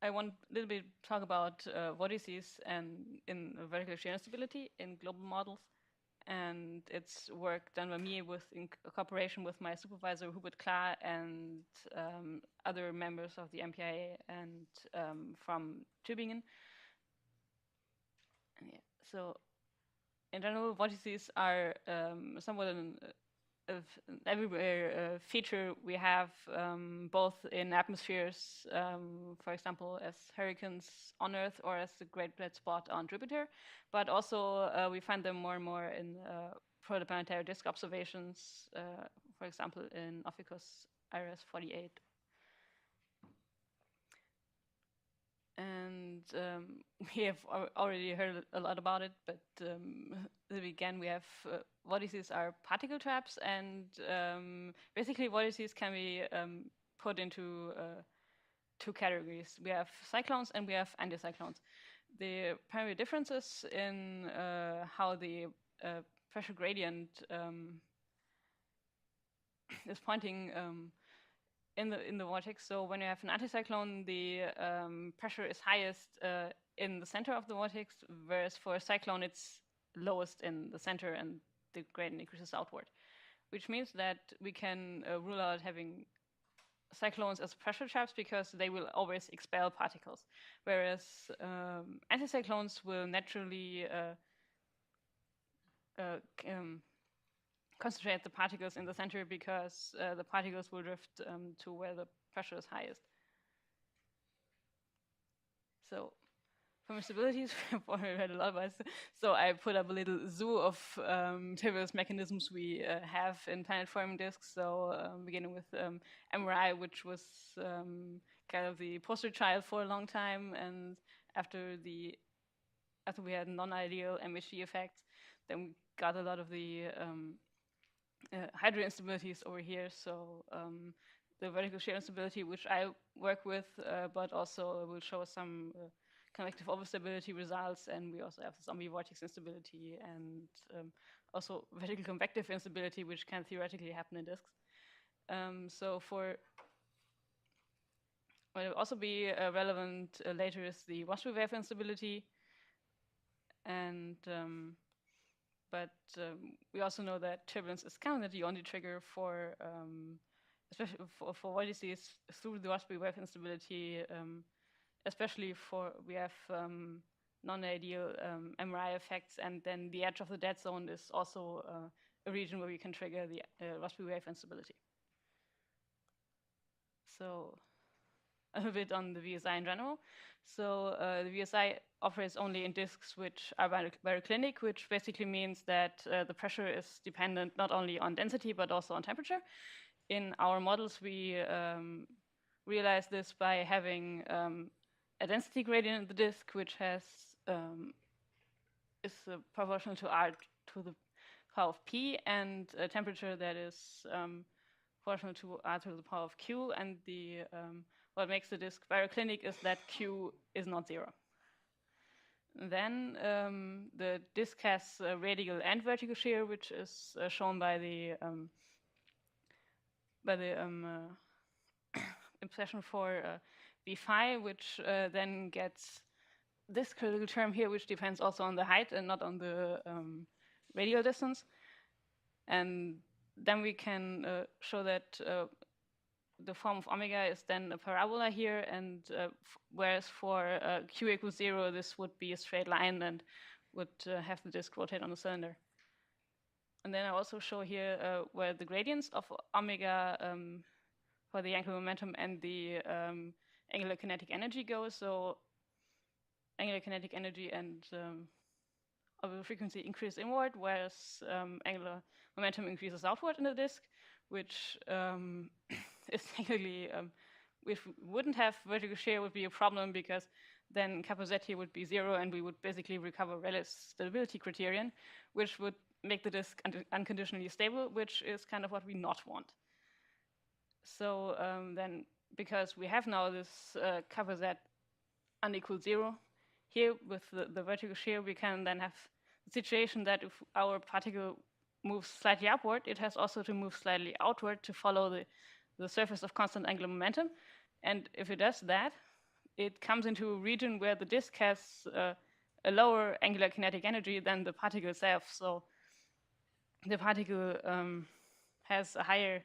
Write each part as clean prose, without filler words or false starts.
I want a little bit talk about vortices and in vertical shear instability in global models, and it's work done by me in cooperation with my supervisor Hubert Klar and other members of the MPIA and from Tübingen. And yeah, so in general, vortices are somewhat an everywhere feature we have both in atmospheres, for example, as hurricanes on Earth or as the Great Red Spot on Jupiter, but also we find them more and more in protoplanetary disk observations, for example, in Ophiuchus Iris 48. And we have already heard a lot about it, but again, we have vortices are particle traps, and basically vortices can be put into two categories. We have cyclones and we have anticyclones. The primary differences in how the pressure gradient is pointing in the vortex. So when you have an anticyclone, the pressure is highest in the center of the vortex, whereas for a cyclone, it's lowest in the center and the gradient increases outward, which means that we can rule out having cyclones as pressure traps because they will always expel particles, whereas anticyclones will naturally concentrate the particles in the center because the particles will drift to where the pressure is highest. So permissibilities, we've already read a lot about it. So I put up a little zoo of various mechanisms we have in planet-forming disks. So beginning with MRI, which was kind of the poster child for a long time, and after we had non-ideal MHD effects, then we got a lot of the hydro instabilities over here. So the vertical shear instability, which I work with, but also will show some convective overstability results, and we also have the zombie vortex instability and also vertical convective instability, which can theoretically happen in disks. So for what will also be relevant later is the Rossby wave instability, and but we also know that turbulence is kind of the only trigger for, especially for vortices through the Rossby wave instability. Especially for we have non-ideal MRI effects, and then the edge of the dead zone is also a region where we can trigger the Rossby wave instability. So a little bit on the VSI in general. So the VSI operates only in disks which are baroclinic, which basically means that the pressure is dependent not only on density but also on temperature. In our models, we realize this by having a density gradient in the disk, which has is proportional to R to the power of P, and a temperature that is proportional to R to the power of Q. And the what makes the disk baroclinic is that Q is not zero. Then the disk has radial and vertical shear, which is shown by the impression for B phi, which then gets this critical term here, which depends also on the height and not on the radial distance. And then we can show that the form of omega is then a parabola here, and whereas for q equals 0, this would be a straight line and would have the disk rotate on the cylinder. And then I also show here where the gradients of omega for the angular momentum and the angular kinetic energy go. So angular kinetic energy and orbital frequency increase inward, whereas angular momentum increases outward in the disk, which is technically, if we wouldn't have vertical shear, would be a problem because then kappa z here would be 0, and we would basically recover Rayleigh's stability criterion, which would make the disk unconditionally stable, which is kind of what we not want. So then, because we have now this kappa z unequal 0 here with the vertical shear, we can then have the situation that if our particle moves slightly upward, it has also to move slightly outward to follow the surface of constant angular momentum. And if it does that, it comes into a region where the disk has a lower angular kinetic energy than the particle itself. So the particle has a higher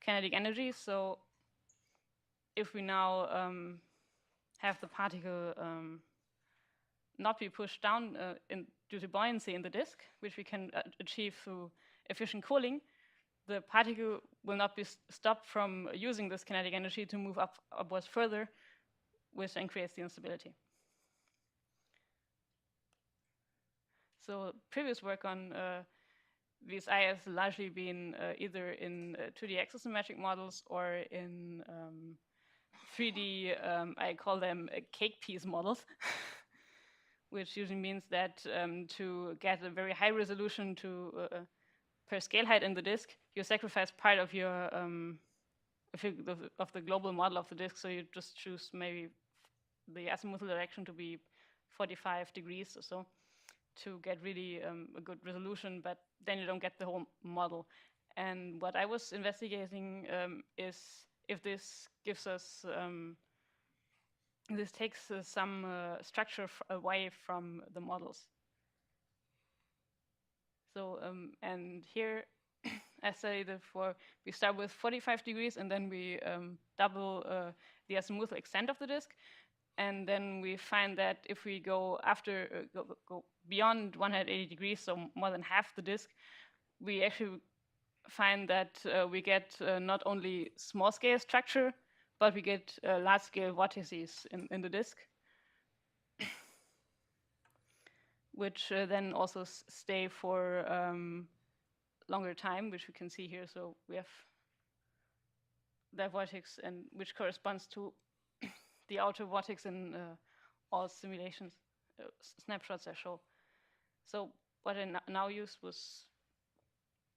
kinetic energy. So if we now have the particle not be pushed down due to buoyancy in the disk, which we can achieve through efficient cooling, the particle will not be stopped from using this kinetic energy to move upwards further, which then creates the instability. So previous work on VSI has largely been either in 2D axisymmetric models or in 3D, I call them cake piece models, which usually means that to get a very high resolution per scale height in the disk, you sacrifice part of your of the global model of the disk. So you just choose maybe the azimuthal direction to be 45 degrees or so to get really a good resolution, but then you don't get the whole model. And what I was investigating is if this gives us, this takes some structure away from the models. So, and here, as I said before, we start with 45 degrees and then we double the azimuthal extent of the disk. And then we find that if we go go beyond 180 degrees, so more than half the disk, we actually find that we get not only small scale structure, but we get large scale vortices in the disk, which then also stay for longer time, which we can see here. So we have that vortex, and which corresponds to the outer vortex in all simulations, snapshots I show. So what I now used was,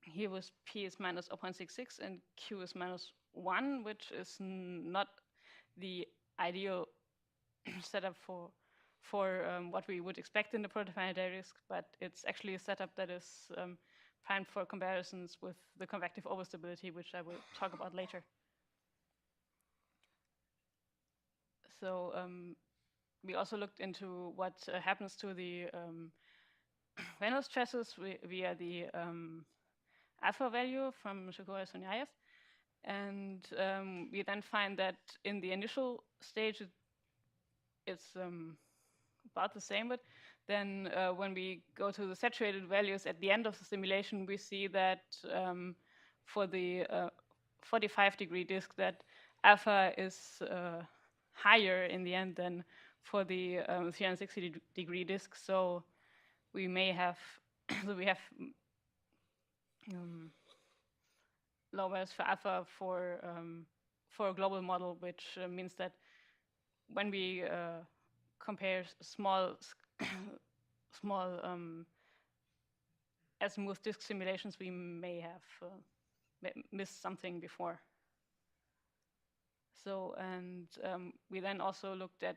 here was P is minus 0.66 and Q is minus 1, which is not the ideal setup for what we would expect in the protofinite disk, but it's actually a setup that is primed for comparisons with the convective overstability, which I will talk about later. So we also looked into what happens to the Reynolds stresses via the alpha value from Shigora-Sonyaev. And we then find that in the initial stage, it's about the same, but then when we go to the saturated values at the end of the simulation, we see that for the 45-degree disk, that alpha is higher in the end than for the 360-degree disk. So we may have, so we have low values for alpha for a global model, which means that when we compare small azimuth disk simulations, we may have missed something before. So, and we then also looked at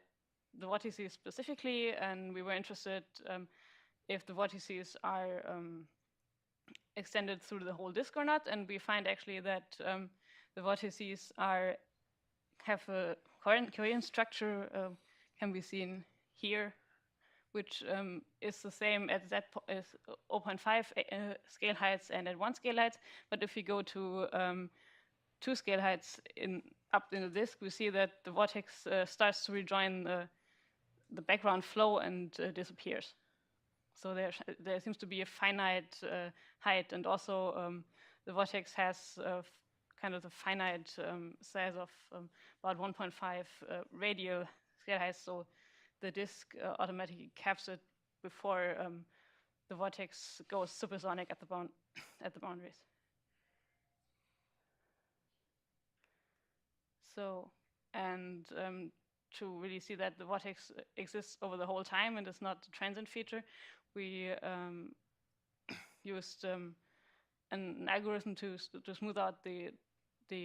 the vortices specifically, and we were interested if the vortices are extended through the whole disk or not. And we find actually that the vortices have a coherent structure, can be seen here, which is the same at z as 0.5 scale heights and at 1 scale heights. But if we go to 2 scale heights up in the disk, we see that the vortex starts to rejoin the background flow and disappears. So there seems to be a finite height, and also the vortex has kind of the finite size of about 1.5 radial scale heights. So the disk automatically caps it before the vortex goes supersonic at the boundaries. So, and to really see that the vortex exists over the whole time and is not a transient feature, we used an algorithm to smooth out the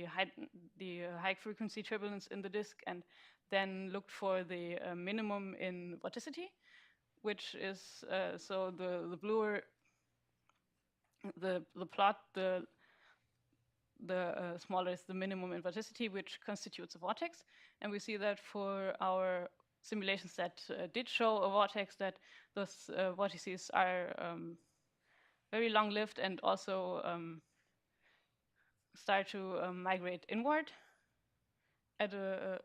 high frequency turbulence in the disk, and then looked for the minimum in vorticity, which is so the bluer the plot, the the smaller is the minimum inverticity, which constitutes a vortex. And we see that for our simulations that did show a vortex, that those vortices are very long-lived and also start to migrate inward at a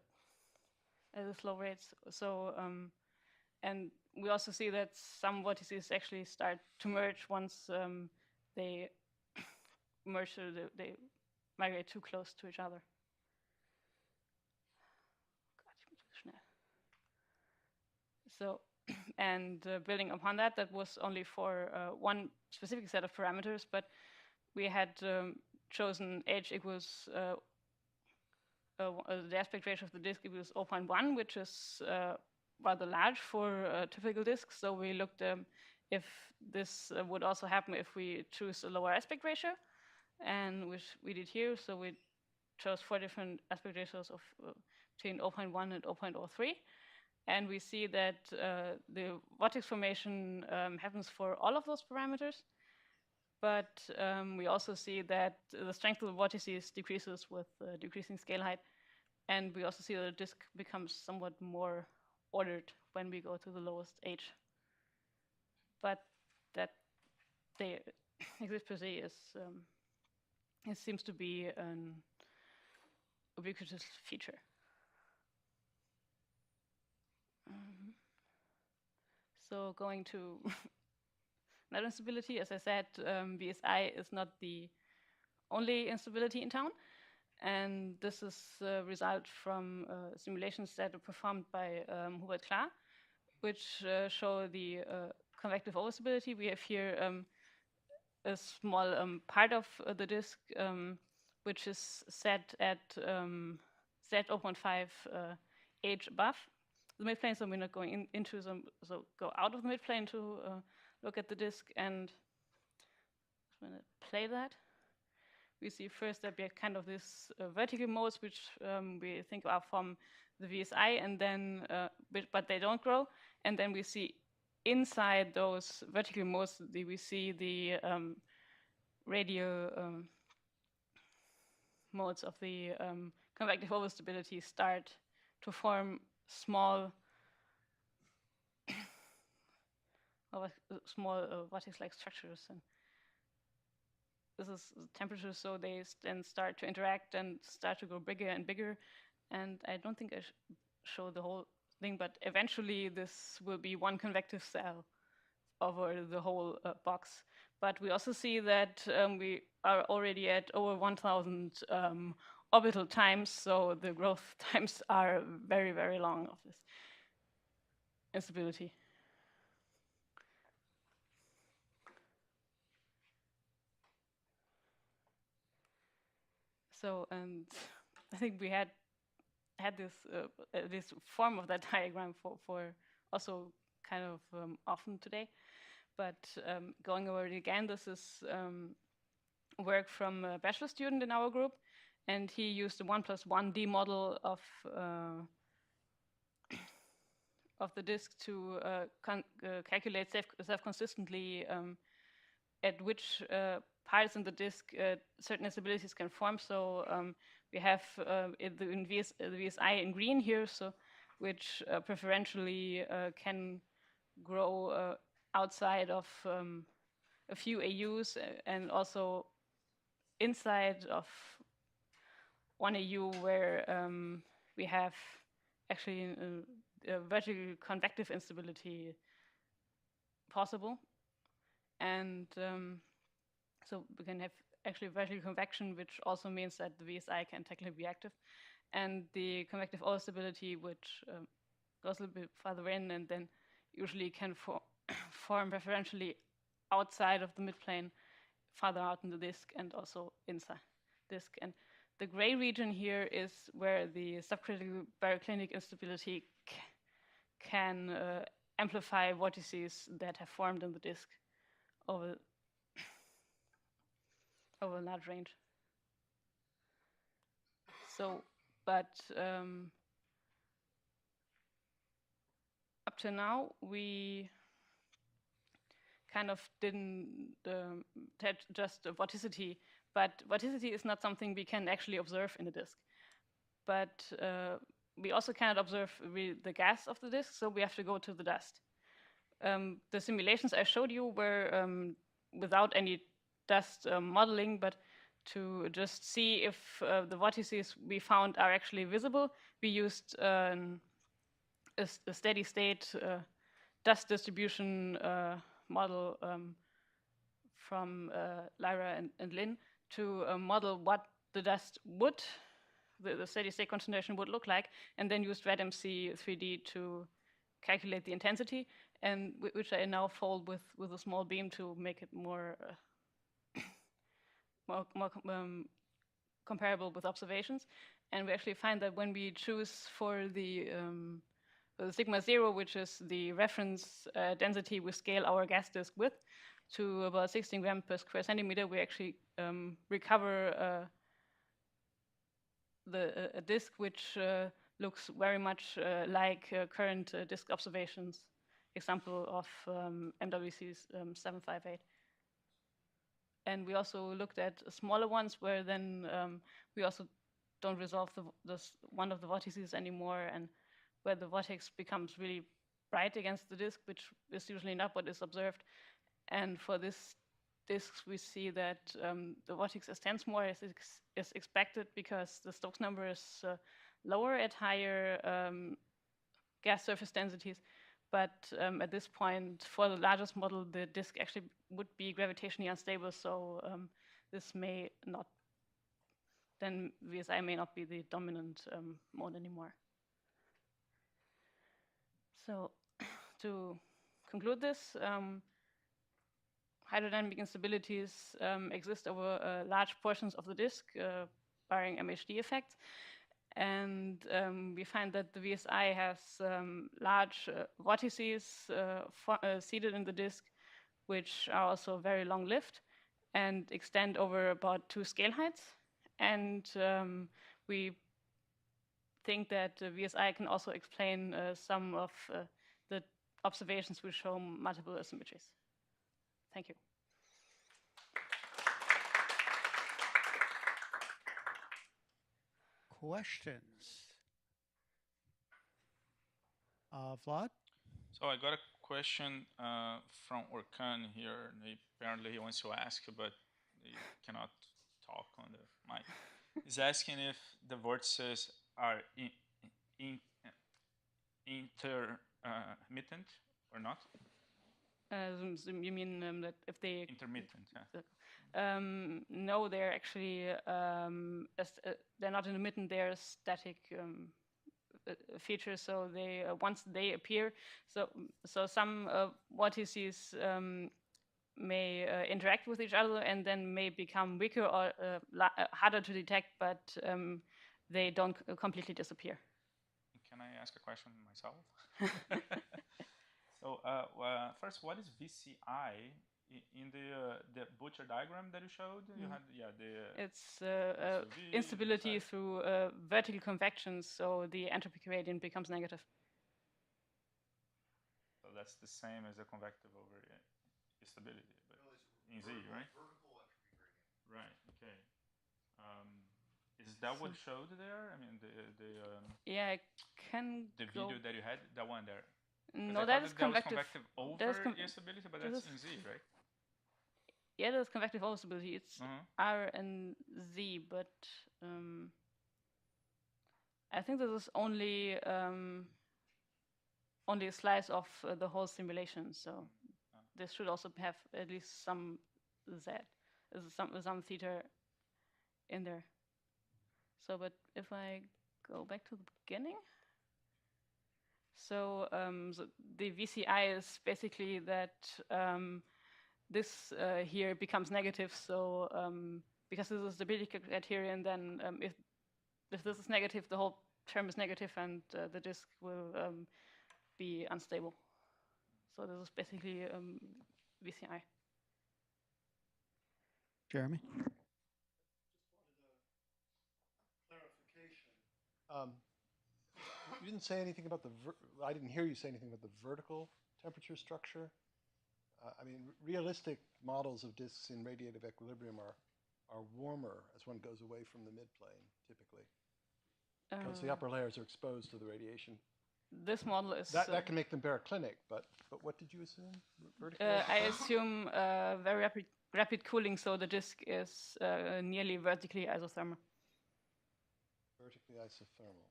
slow rate. So, and we also see that some vortices actually start to merge once they merge, so they migrate too close to each other. So, and building upon that, that was only for one specific set of parameters, but we had chosen h equals the aspect ratio of the disk equals 0.1, which is rather large for typical disks. So we looked if this would also happen if we choose a lower aspect ratio, and which we did here. So we chose 4 different aspect ratios of between 0.1 and 0.03. And we see that the vortex formation happens for all of those parameters. But we also see that the strength of the vortices decreases with decreasing scale height. And we also see that the disk becomes somewhat more ordered when we go to the lowest h. But that they exist per se is it seems to be an ubiquitous feature. So going to net instability, as I said, VSI is not the only instability in town. And this is a result from simulations that are performed by Hubert Klar, which show the convective overstability. We have here a small part of the disk, which is set at Z0.5 h above the midplane, so we're not going into them, so go out of the midplane to look at the disk. And I'm going to play that. We see first that we have kind of this vertical modes, which we think are from the VSI, and then but they don't grow. And then we see inside those vertical modes, we see the radial modes of the convective overstability start to form small vortex-like structures. And this is temperature, so they then start to interact and start to go bigger and bigger. And I don't think I show the whole thing, but eventually this will be one convective cell over the whole box. But we also see that we are already at over 1,000 orbital times, so the growth times are very, very long of this instability. So, and I think we had this form of that diagram for also kind of often today. But going over it again, this is work from a bachelor student in our group, and he used the 1+1D model of the disk to calculate self-consistently at which parts in the disk certain instabilities can form. So we have the VSI in green here, so which preferentially can grow outside of a few AUs and also inside of one AU where we have actually a vertical convective instability possible. And so we can have actually vertical convection, which also means that the VSI can technically be active. And the convective overstability, which goes a little bit farther in and then usually can form preferentially outside of the midplane, farther out in the disk and also inside disk. And the gray region here is where the subcritical baroclinic instability can amplify vortices that have formed in the disk over a large range. So, but up to now, we kind of didn't just vorticity, but vorticity is not something we can actually observe in the disk. But we also cannot observe the gas of the disk, so we have to go to the dust. The simulations I showed you were without any dust modeling, but to just see if the vortices we found are actually visible, we used a steady state dust distribution model from Lyra and Lin to model what the dust would, the steady state concentration would look like, and then used RedMC 3D to calculate the intensity, and which I now fold with a small beam to make it more comparable with observations. And we actually find that when we choose for the sigma 0, which is the reference density we scale our gas disk with, to about 16 grams per square centimeter, we actually recover a disk which looks very much like current disk observations, example of MWC 758. And we also looked at smaller ones where then we also don't resolve one of the vortices anymore, and where the vortex becomes really bright against the disk, which is usually not what is observed. And for this disks, we see that the vortex extends more as is expected because the Stokes number is lower at higher gas surface densities. But at this point, for the largest model, the disk actually would be gravitationally unstable, so this may not, then VSI may not be the dominant mode anymore. So to conclude this, hydrodynamic instabilities exist over large portions of the disk, barring MHD effects. And we find that the VSI has large vortices seated in the disk, which are also very long-lived and extend over about 2 scale heights. And we think that the VSI can also explain some of the observations which show multiple asymmetries. Thank you. Questions? Vlad? So I got a question from Orkan here. Apparently he wants to ask, but he cannot talk on the mic. He's asking if the vortices are intermittent or not? You mean that if they... Intermittent, yeah. No, they're actually, they're not intermittent, they're static features, so they once they appear, so some vortices may interact with each other and then may become weaker or harder to detect, but they don't completely disappear. Can I ask a question myself? So first, what is VCI? In the Butcher diagram that you showed, you had it's instability through vertical convection, so the entropy gradient becomes negative. So that's the same as the convective over stability, but in Z, right? Vertical entropy gradient. Right. Okay. Is that what showed there? I mean, yeah, I can the video that you had, that one there. No, that is convective. That was convective over stability, but that's in Z, right? Yeah, there's convective overstability. It's R and Z, but I think this is only a slice of the whole simulation. So this should also have at least some Z, some theta in there. So, but if I go back to the beginning, so the VCI is basically that. This here becomes negative, so because this is a stability criterion, then if this is negative, the whole term is negative, and the disk will be unstable. So this is basically VCI. Jeremy? Clarification. You didn't say anything about I didn't hear you say anything about the vertical temperature structure I mean, realistic models of disks in radiative equilibrium are warmer as one goes away from the midplane, typically, because the upper layers are exposed to the radiation. This model is... That can make them baroclinic, but what did you assume? Vertically I assume very rapid cooling, so the disk is nearly vertically isothermal. Vertically isothermal.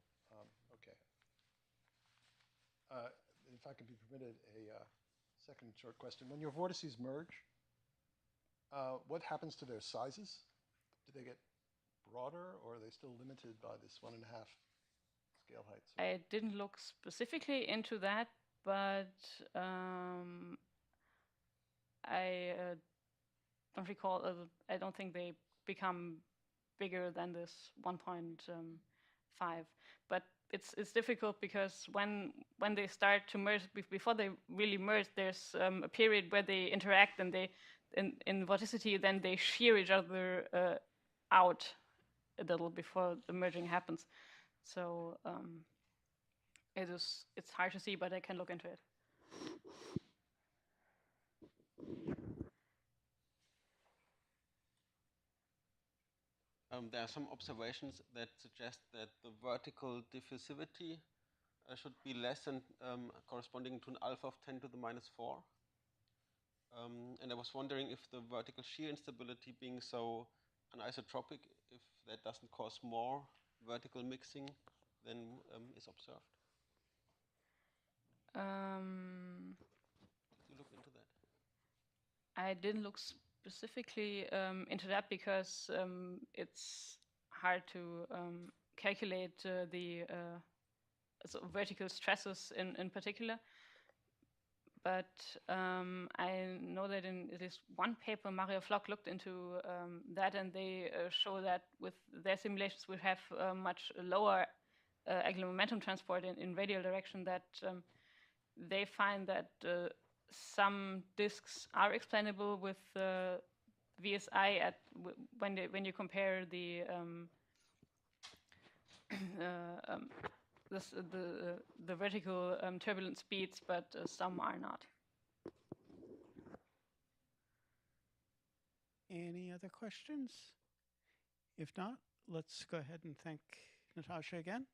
Okay. If I could be permitted a second short question. When your vortices merge, what happens to their sizes? Do they get broader, or are they still limited by this 1.5 scale height? I didn't look specifically into that, but I don't recall. I don't think they become bigger than this 1.5. But it's difficult because when they start to merge, before they really merge, there's a period where they interact and they in vorticity, then they shear each other out a little before the merging happens. So it's hard to see, but I can look into it. There are some observations that suggest that the vertical diffusivity should be less than corresponding to an alpha of 10 to the minus 4. And I was wondering if the vertical shear instability being so anisotropic, if that doesn't cause more vertical mixing than is observed. Did you look into that? I didn't look specifically into that because it's hard to calculate the sort of vertical stresses in particular. But I know that in at least one paper, Mario Flock looked into that, and they show that with their simulations, we have much lower angular momentum transport in radial direction, that they find that some disks are explainable with VSI at when you compare the the vertical turbulent speeds, but some are not. Any other questions? If not, let's go ahead and thank Natascha again.